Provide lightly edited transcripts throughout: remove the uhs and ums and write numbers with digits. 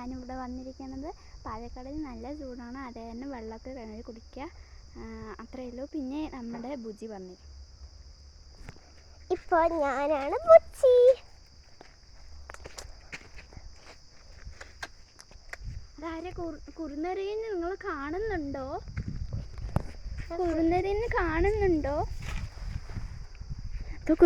ഞാനിവിടെ വന്നിരിക്കുന്നത്. പാലക്കാടിൽ നല്ല ചൂടാണ്, അത് തന്നെ വെള്ളമൊക്കെ കിണറി കുടിക്കുക, അത്രയേ ഉള്ളൂ. പിന്നെ നമ്മുടെ ബുജി വന്നി. ഇപ്പോൾ ഞാനാണ് ബുച്ചി. അതാരെ കുറുനരിയെന്ന് നിങ്ങൾ കാണുന്നുണ്ടോ? കുറുനരിയെന്ന് കാണുന്നുണ്ടോ? അപ്പോൾ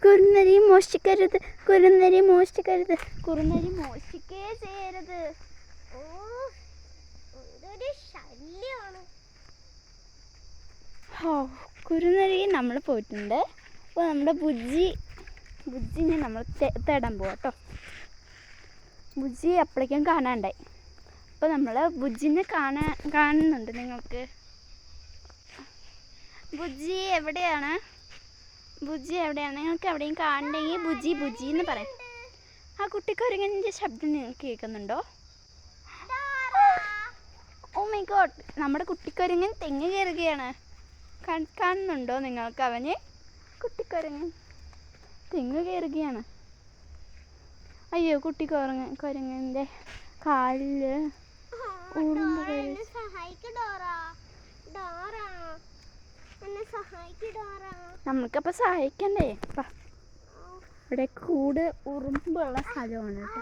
കുറുനരി മോഷ്ടിക്കരുത്, കുറുനരി മോഷ്ടിക്കരുത്, കുറുനരി മോഷ്ടിക്കേ ചെയ്യരുത്. ഓ, ഇതൊരു ശല്യമാണ്. ഓ, കുറുനരി നമ്മൾ പോയിട്ടുണ്ട്. അപ്പോൾ നമ്മുടെ ബുജിനെ നമ്മൾ തേടാൻ പോവാം കേട്ടോ. ബുജി അപ്പോഴേക്കും കാണാണ്ടായി. അപ്പോൾ നമ്മൾ ബുജിനെ കാണുന്നുണ്ട്. നിങ്ങൾക്ക് ബുജി എവിടെയാണ്? നിങ്ങൾക്ക് എവിടെയും കാണണമെങ്കിൽ ബുജി എന്ന് പറയും. ആ കുട്ടിക്കുരങ്ങൻ്റെ ശബ്ദം നിങ്ങൾക്ക് കേൾക്കുന്നുണ്ടോ? ഓ മൈ ഗോഡ്, നമ്മുടെ കുട്ടിക്കുരങ്ങൻ തെങ്ങ് കയറുകയാണ്. കാണുന്നുണ്ടോ നിങ്ങൾക്ക്? അവന് കുട്ടിക്കുരങ്ങൻ തെങ്ങ് കയറുകയാണ്. അയ്യോ, കുരങ്ങൻ്റെ കാലില് നമ്മൾക്കപ്പോൾ സഹായിക്കണ്ടേ? ഇവിടെ കൂട് ഉറുമ്പുള്ള സ്ഥലമാണ് കേട്ടോ.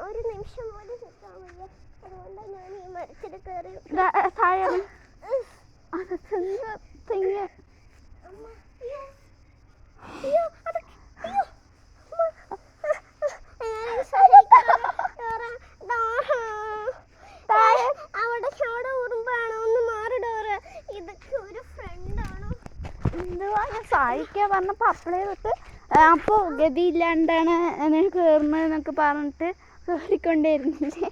ഒരു നിമിഷം പോലും അതുകൊണ്ടാണ് ഞാൻ ഈ മരത്തിൽ കയറി. തെങ്ങ് അവിടെ ഉറുമ്പാണോ? ഒന്ന് മാറി ഡോറ. ഇതൊക്കെ ഒരു ഫ്രണ്ടാണോ? എന്തുവാ ഞാൻ സഹായിക്കാൻ പറഞ്ഞപ്പോൾ അപ്പളേ തൊട്ട് അപ്പോൾ ഗതിയില്ലാണ്ടാണ് കയറുന്നതെന്നൊക്കെ പറഞ്ഞിട്ട് കയറിക്കൊണ്ടേയിരുന്നില്ലേ?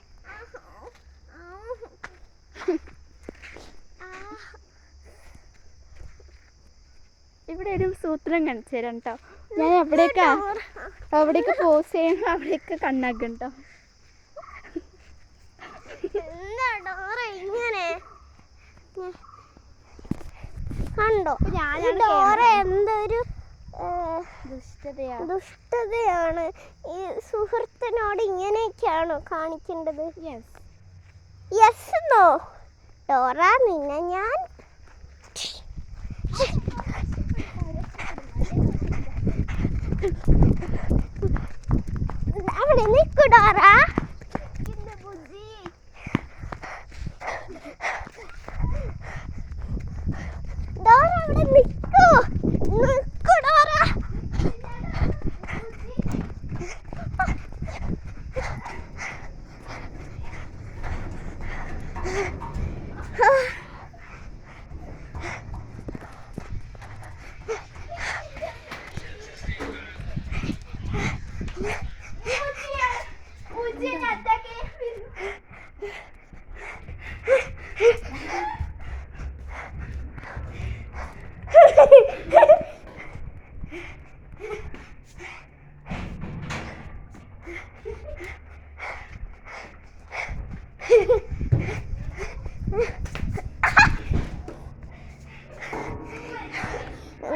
ഇവിടെ ഒരു സൂത്രം കാണിച്ചു തരാം കേട്ടോ. ഞാൻ എവിടേക്ക് പോസ് ചെയ്യണം അവിടേക്ക് കണ്ണാക്കും കേട്ടോ. കണ്ടോ, എന്തൊരു ദുഷ്ടതയാണ്. ഈ സുഹൃത്തിനോട് ഇങ്ങനെയൊക്കെയാണോ കാണിക്കേണ്ടത്? യെസ് എന്നോ ഡോറ, നിന്നെ ഞാൻ അവിടെ നിൽക്കു ഡോറ. ഡോറ അവിടെ നിൽക്കൂ ഡോറ.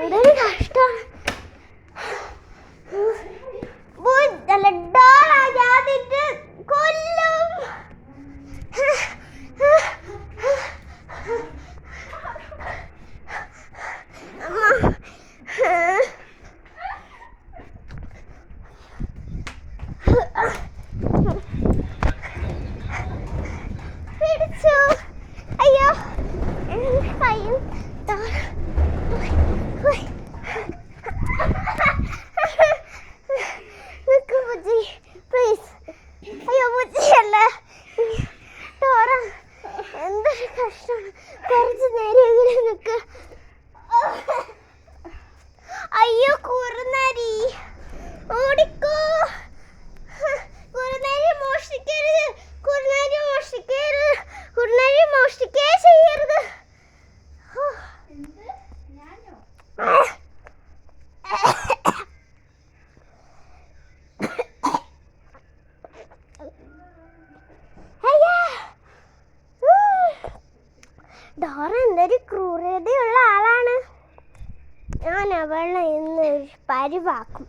എന്തൊരു കഷ്ടം. കൊല്ലും. പിടിച്ചു. അയ്യോ, കയ്യും നിക്ക് ബുജി, പ്ലീസ്. അയ്യോ ബുജിയല്ല ഡോറ, എന്തൊരു കഷ്ടമാണ്. കുറച്ച് നേരം നിക്ക്. അയ്യോ കുറുനരി, ഓടിക്കോ. കുറുനരി മോഷ്ടിക്കരുത്, കുറുനരി മോഷ്ടിക്കരുത്, കുറുനരി മോഷ്ടിക്കേ ചെയ്യരുത്. ഡോറ എന്തൊരു ക്രൂരതയുള്ള ആളാണ്. ഞാൻ അവളെ ഇന്ന് പരിവാക്കും.